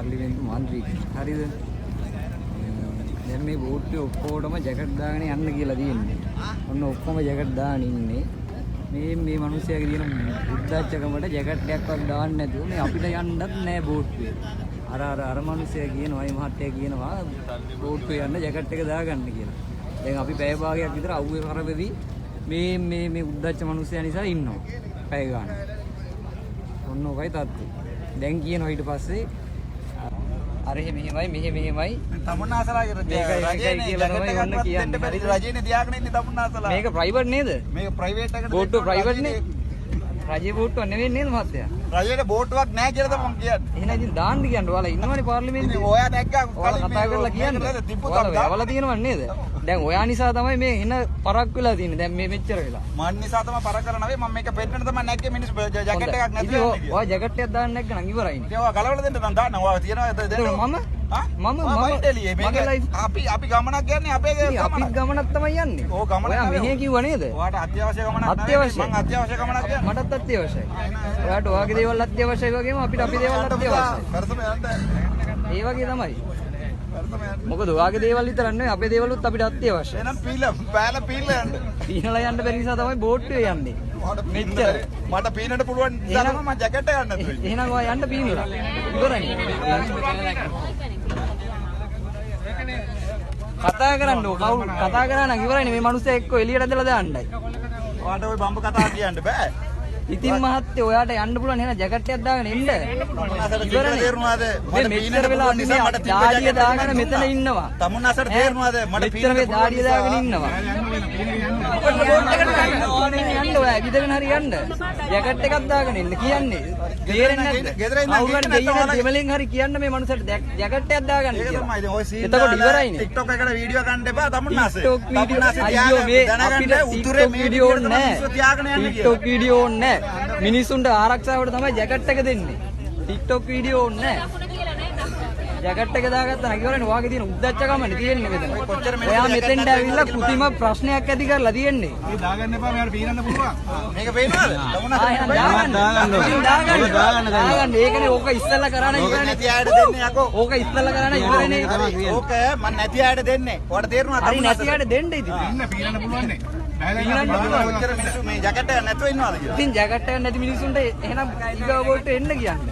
පාර්ලිමේන්තු මන්ත්‍රී. හරිද? දැන් මේ බෝට්ටුවේ ඔක්කොටම ජැකට් දාගෙන යන්න කියලා තියෙන්නේ. ඔන්න ඔක්කොම ජැකට් දාගෙන ඉන්නේ. මේ මිනිස්සයාගේ තියෙන බුද්ධාච්චකමට ජැකට් එකක්වත් දාන්න නැතුව මේ අපිට යන්නත් නෑ බෝට්ටුවේ. අර මිනිස්සයා කියනවා මේ මහත්තයා කියනවා බෝට්ටුවේ යන්න ජැකට් එක දාගන්න කියලා. දැන් අපි පැය භාගයක් විතර අවුවේ කරපෙවි මේ උද්දච්ච මිනිස්සයා නිසා ඉන්නවා. පැය ගන්න. ඔන්න ඔකයි තත්ත්වය. දැන් කියනවා ඊට පස්සේ අර මෙහෙමයි තමුන්නාසලා රජයනේ තියාගෙන ඉන්නේ තමුන්නාසලා. මේක ප්‍රයිවට් නේද? මේක ප්‍රයිවට් එකකට බෝට්ටුව ප්‍රයිවට් නේ. රජයේ බෝට්ටුවක් නෙවෙයි නේද මහත්තයා? රජයේ බෝට්ටුවක් නැහැ කියලා තමයි මම කියන්නේ. එහෙනම් ඉතින් දාන්න කියන්න ඔයාලා ඉන්නවනේ පාර්ලිමේන්තුවේ. ඔයා නැග්ගා ඔයාලා කතා කරලා කියන්න. ඔයාලා තියෙනව නේද? දැන් ඔයා නිසා තමයි මේ එන පරක් වෙලා තියෙන්නේ. දැන් මේ මෙච්චර වෙලා. මන් නිසා තමයි පරක් කරලා නැවේ. මම මේක පෙන්නන්න තමයි නැග්ගේ මිනිස්සු ජැකට් එකක් නැතුව යන්නේ. ඔයා ජැකට් එකක් දාන්න නැග්ග නම් ඉවරයිනේ. ඒ ඔයා ගලවලා දෙන්න නම් දාන්න. ඔයා තියනවා දෙන්න. අපි ගමනක් යන්නේ අපේ අපි ගමනක් තමයි යන්නේ. ඕ ගමන ඔයා මෙහෙ කිව්ව නේද? ඔයාට අත්‍යවශ්‍ය ගමනක් නැහැ. මං අත්‍යවශ්‍ය ගමනක් යන්නේ. මටත් අත්‍යවශ්‍යයි. ඔයාට ඔයාගේ දේවල් අත්‍යවශ්‍යයි වගේම අපිට අපේ දේවල් අත්‍යවශ්‍යයි. කරසම යන්න. ඒ වගේ තමයි. මොකද ඔයාගේ දේවල් විතර නෙවෙයි අපේ දේවලුත් අපිට අත්‍යවශ්‍යයි. එහෙනම් පීල යන්න. පීනලා යන්න බැරි නිසා තමයි බෝට්ටුවේ යන්නේ. මෙච්චර. මට පීනන්න පුළුවන් නිසා මම ජැකට් එක ගන්න දුන්නේ. එහෙනම් ඔයා යන්න පීනලා. ඉවරයි. කතා කරන්න ඕක කවුරු කතා කරා නම් ඉවරයිනේ මේ මිනිස්සයා එක්ක එළියට ඇදලා දාන්නයි. ඔයාට ওই බම්බ කතා කියන්න බෑ. ඉතින් මහත්තයෝ ඔයාට යන්න පුළුවන් එහෙනම් ජැකට් එකක් දාගෙන එන්න. ඉවරනේ තේරුණාද? මට මෙච්චර වෙලා නිසා මට දාඩිය දාගෙන මෙතන ඉන්නවා. තමුන්නාසට තේරුණාද? මට මෙච්චර මේ දාඩිය දාගෙන ඉන්නවා. යන්න ඔයා විදගෙන හරි යන්න. ජැකට් එකක් දාගෙන එන්න කියන්නේ. තේරෙන්නේ නැද්ද? කවුරුහරි දෙයියන් දෙමලෙන් හරි කියන්න මේ මනුස්සයට ජැකට් එකක් දාගන්න කියලා. එතකොට ඉවරයිනේ. TikTok එකට වීඩියෝ ගන්න එපා තමුන්නාස. අයියෝ මේ අපිට උතුරේ වීඩියෝ නැහැ. TikTok වීඩියෝ නැහැ. මිනිස්සුන්ට ආරක්ෂාවට තමයි ජැකට් එක දෙන්නේ. TikTok වීඩියෝ නැහැ. ජැකට් එක දාගත්තා නම් ඉවරනේ. ඔයාගේ තියෙන උද්දච්චකමනේ තියෙන්නේ මෙතන. ඔයා මෙතෙන්ට ඇවිල්ලා කෘතිම ප්‍රශ්නයක් ඇති කරලා තියෙන්නේ. මේ දාගන්න එපා. මෙයාට පීනන්න පුළුවන්. මේක පේනවද? දාගන්න. ඒකනේ ඕක ඉස්සෙල්ලා කරාන ඉවරනේ. නැති අයට දෙන්නේ යකෝ. ඕක ඉස්සෙල්ලා කරාන ඉවරනේ. ඕක මම නැති අයට දෙන්නේ. ඔයාට තේරුණාද? හරි නැති අයට දෙන්න ඉතින්. පීනන්න පුළුවන් නේ. ඔච්චර මිනිස්සු මේ ජැකට් එක නැතුව ඉන්නවද කියලා. ඉතින් ජැකට් එක නැති මිනිස්සුන්ට එහෙනම් ඊගා බෝට්ට එන්න කියන්නේ.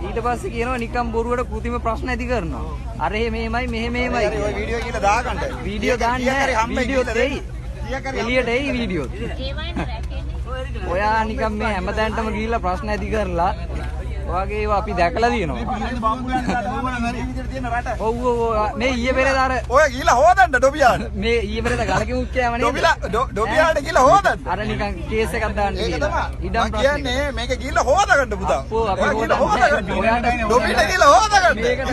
ඊට පස්සේ කියනවා නිකම් බොරුවට කෘතිම ප්‍රශ්න ඇති කරනවා. අර මෙහෙමයි මෙහෙමයි. ඔය වීඩියෝ කියලා දාගන්න. වීඩියෝ දාන්නේ නැහැ. වීඩියෝ දෙයි. එළියට එයි වීඩියෝ. ඔයා නිකම් මේ හැමතැනටම ගිහිල්ලා ප්‍රශ්න ඇති කරලා ඔයගේ ඒවා අපි දැකලා තියෙනවා. ඔව් මේ ඊයේ පෙරේද අර ඔය ගිහිල්ලා හොදන්න ඩොබියාට. මේ ඊයේ පෙරේද ගලකින් උච්චෑම නේද? ඩොබියාට ගිහිල්ලා හොදන්න. අර නිකන් කේස් එකක් දාන්න කියලා. ඉඩම් ප්‍රශ්න. කියන්නේ මේක ගිහිල්ලා හොදගන්න පුතා. ඔව් අපි හොදන්න. ඔයාට ඩොබිට ගිහිල්ලා හොදගන්න. මේකට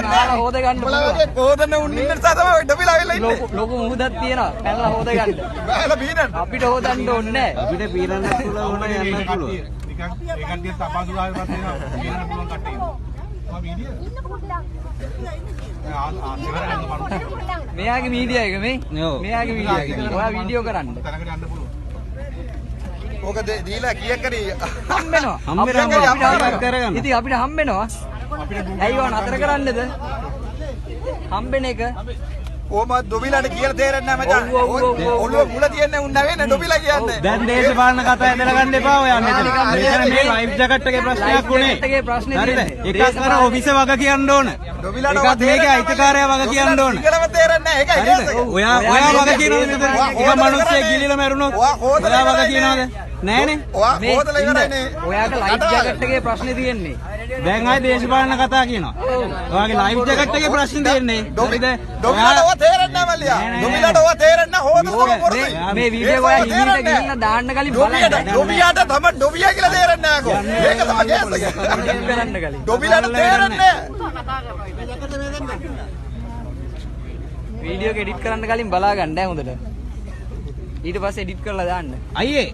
නාලා හොදගන්න පුළුවන්. හොදන්න උන් ඉන්න නිසා තමයි ඔය ඩොබිලා වෙලා ඉන්නේ. ලොකු මුහුදක් තියෙනවා. පැනලා හොදගන්න. බෑලා පීනන්න. අපිට හොදන්න ඕනේ නැහැ. අපිට පීනන්න පුළුවන් ඕන යන්න පුළුවන්. ඒ කට්ටිය තපාසුලාවේ තියෙනවා කියන්න පුළුවන් කට්ටිය. මම වීඩියෝ මෙයාගේ මීඩියා එක මේ. මෙයාගේ මීඩියා එක. ඔයා වීඩියෝ කරන්න. තැනකට යන්න පුළුවන්. ඕක දීලා කීයක් කරි හම්බෙනවා. ඉතින් අපිට හම්බෙනවා. ඇයි ඔය නතර කරන්නේද? හම්බෙන එක. ඕම ඩොබිලාට කියලා තේරෙන්නේ නැහැ මචං. ඔළුව මුල තියන්නේ උන් නැවෙන්නේ ඩොබිලා කියන්නේ. දැන් දේශපාලන කතා ඇදලා ගන්න එපා ඔයා මෙතන. මෙතන මේ ලයිව් ජැකට් එකේ ප්‍රශ්නයක් උනේ. හරිද? එකක් අර ඔෆිස් එක වග කියන්න ඕන. ඩොබිලාට එකක් මේකේ අයිතිකාරයා වග කියන්න ඕන. ඉංගලම තේරෙන්නේ නැහැ. ඒකයි කියන්නේ. ඔයා වග කියනවද මෙතන? ඔබ මිනිස්සෙක් ගිලිලා මැරුණොත් ඔයා වග කියනවද? නෑනේ. ඔයා හොදලා ඉවරයිනේ. ඔයාට ලයිව් ජැකට් එකේ ප්‍රශ්නේ තියෙන්නේ. දැන් ආයේ දේශපාලන කතා කියනවා. ඔයාගේ ලයිව් ජැකට් එකේ ප්‍රශ්න තියෙන්නේ. හරිද? ඩොබිලාට ඔය තේරෙන්නේ නැහැ මල්ලියා. ඩොබිලාට ඔය තේරෙන්නේ නැහැ. හොදලා පොරේ. මේ වීඩියෝ ඔයා හිමීට ගිහින් දාන්න කලින් බලන්න. ඩොබියාට තමයි ඩොබියා කියලා තේරෙන්නේ නැහැ කො. මේක තමයි කේස් එක. කරන්න කලින්. ඩොබිලාට තේරෙන්නේ වීඩියෝ එක එඩිට් කරන්න කලින් බලා ගන්න හොඳට. ඊට පස්සේ එඩිට් කරලා දාන්න. අයියේ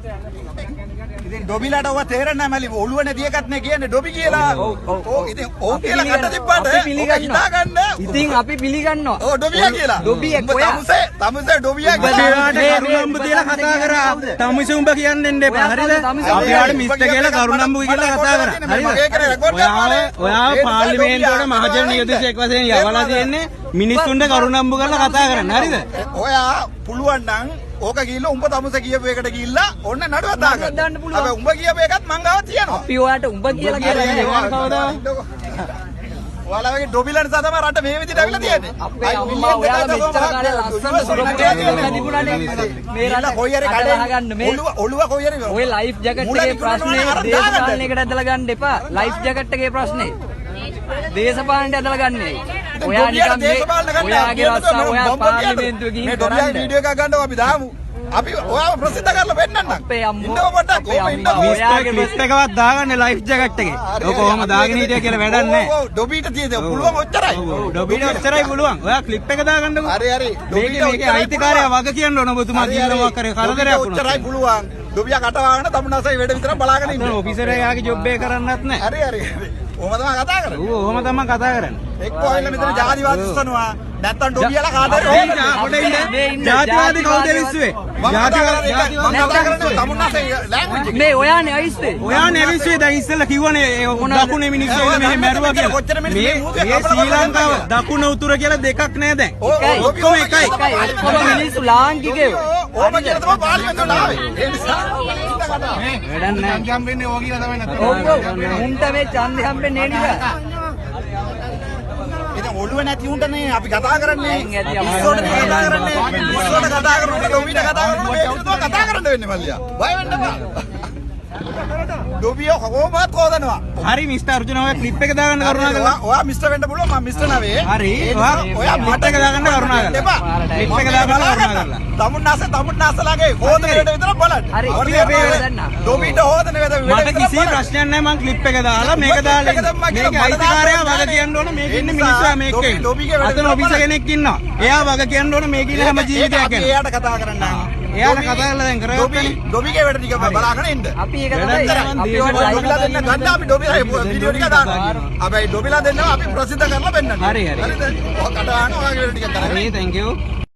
ඉතින් ඩොබිලාට ඔව තේරෙන්නේ නැහැ මලි ඔළුව නැති එකත් නේ කියන්නේ ඩොබි කියලා. ඔව් ඉතින් ඔව් කියලා කට තිබ්බට ඔක හිතා ගන්න. ඉතින් අපි පිළිගන්නවා. ඔව් ඩොබියා කියලා. ඩොබියෙක් ඔයා. තමුසේ ඩොබියා ඔබ දේවාට කරුණම්බු තියලා කතා කරා. තමුසේ උඹ කියන්න දෙන්න එපා. හරිද? අපි යාට මිස්ටර් කියලා කරුණම්බු කියලා කතා කරා. හරිද? ඔයා පාර්ලිමේන්තුවට මහජන නියෝජිතයෙක් වශයෙන් යවලා තියෙන්නේ මිනිස්සුන්ට කරුණම්බු කරලා කතා කරන්න. හරිද? ඔයා පුළුවන් නම් ඕක ගිහිල්ලා උඹ තමුසේ කියපු එකට ගිහිල්ලා ඔන්න නඩුවක් දාගන්න. හැබැයි උඹ කියපු එකත් මං ගාව තියෙනවා. අපි ඔයාට උඹ කියලා කියන්නේ ඔයාලා වගේ ඩොබිලන් සතම රට මේ විදිහට අවිලා තියෙන්නේ. අපේ අම්මා ඔයාලා මෙච්චර කාලේ ලස්සන සුරක්ෂිතව තිබුණානේ. මේ රට කොයි හරි කඩලා මේ ඔළුව කොයි හරි ඔය ලයිෆ් ජැකට් එකේ ප්‍රශ්නේ දේශපාලනයකට ඇදලා ගන්න එපා. ලයිෆ් ජැකට් එකේ ප්‍රශ්නේ දේශපාලනයට ඇදලා ගන්නයි. ඔයා නිකන් මේ ඔයාගේ රස්සා ඔයා පාර්ලිමේන්තුවේ ගිහින් ඩොබිලා වීඩියෝ එකක් ගන්නව අපි දාමු. අපි ඔයාව ප්‍රසිද්ධ කරලා පෙන්නන්නම්. අපේ අම්මෝ ඉන්නව පොඩ්ඩක් මිස්ටර් එකවත් දාගන්න ලයිෆ් ජැකට් එකේ. ඔක කොහොම දාගෙන හිටියා කියලා වැඩක් නැහැ. ඔව් ඩොබීට තියෙද පුළුවන් ඔච්චරයි. ඩොබීට ඔච්චරයි පුළුවන්. ඔයා ක්ලිප් එක දාගන්නකෝ. හරි මේකේ අයිතිකාරයා වග කියන්න ඕන ඔබතුමා කියනවා කරේ කරදරයක් වුණා. ඔච්චරයි පුළුවන්. ඩොබියා කටවාගෙන තමුන්නාසයි වැඩ විතර බලාගෙන ඉන්න. ඔෆිසර් එයාගේ ජොබ් එක කරන්නත් නැහැ. හරි ඔහම තමයි කතා කරන්නේ. ඌ ඔහම තමයි කතා කරන්නේ. එක්කෝ ඇවිල්ලා මෙතන ජාතිවාදී උස්සනවා. නැත්තම් ඩොබියලා කාටද ජාතිවාදී කවුද විශ්වේ? මේ ඔයානේ අයිස්තේ. ඔයානේ විශ්වේ දැන් ඉස්සෙල්ලා කිව්වනේ දකුණේ මිනිස්සු මෙහෙ මැරුවා කියලා. මේ ශ්‍රී ලංකාව දකුණ උතුර කියලා දෙකක් නෑ දැන්. ඔක්කොම එකයි. ඔක්කොම මිනිස්සු ලාංකිකයෝ. ඕම කියලා තමයි පාර්ලිමේන්තුවට ආවේ. ඒ නිසා වැඩක් නෑ. හම්බෙන්නේ ඕක කියලා තමයි නැත්නම්. ඔව් මුන්ට මේ ඡන්දේ හම්බෙන්නේ නෑ නේද? ඉතින් ඔළුව නැති උන්ටනේ අපි කතා කරන්නේ. ඇති අපි ඉස්සෝට කතා කරන්නේ. ඉස්සෝට කතා කරනකොට ඩොබීට කතා කරනකොට මේ විදිහට කතා කරන්න වෙන්නේ මල්ලියා. බය වෙන්න එපා. ඩොබියෝ කොහොමවත් හොදනවා. හරි මිස්ටර් අර්ජුන ඔය ක්ලිප් එක දාගන්න කරුණාකරලා. ඔයා මිස්ටර් වෙන්න පුළුවන් මම මිස්ටර් නවේ. හරි ඔයා ක්ලිප් එක දාගන්න කරුණාකරලා. ක්ලිප් එක දාගන්න කරුණාකරලා. තමුන්නාසලාගේ හොදන වැඩ විතර බලන්න. හරි අපි අපේ වැඩ දන්නා. ඩොබීට හොදන වැඩ මට කිසි ප්‍රශ්නයක් නැහැ මම ක්ලිප් එක දාලා මේක දාලා මේක අයිතිකාරයා වග කියන්න ඕන මේක ඉන්නේ මිනිස්සු මේක අතන ඔෆිස් කෙනෙක් ඉන්නවා එයා වග කියන්න ඕන මේක ඉන්නේ හැම ජීවිතයක් ගැන එයාට කතා කරන්න එයාට කතා කරලා දැන් කරගත්තනේ ඩොබීගේ වැඩ ටික බලාගෙන ඉන්න අපි ඒක තමයි අපි ඩොබිලා දෙන්න ගන්න අපි ඩොබිලා වීඩියෝ ටික දානවා හැබැයි ඩොබිලා දෙන්නවා අපි ප්‍රසිද්ධ කරලා පෙන්නන්න හරි හරිද ඔය කතාන ඔයගේ වැඩ ටික කරන්න හරි thank you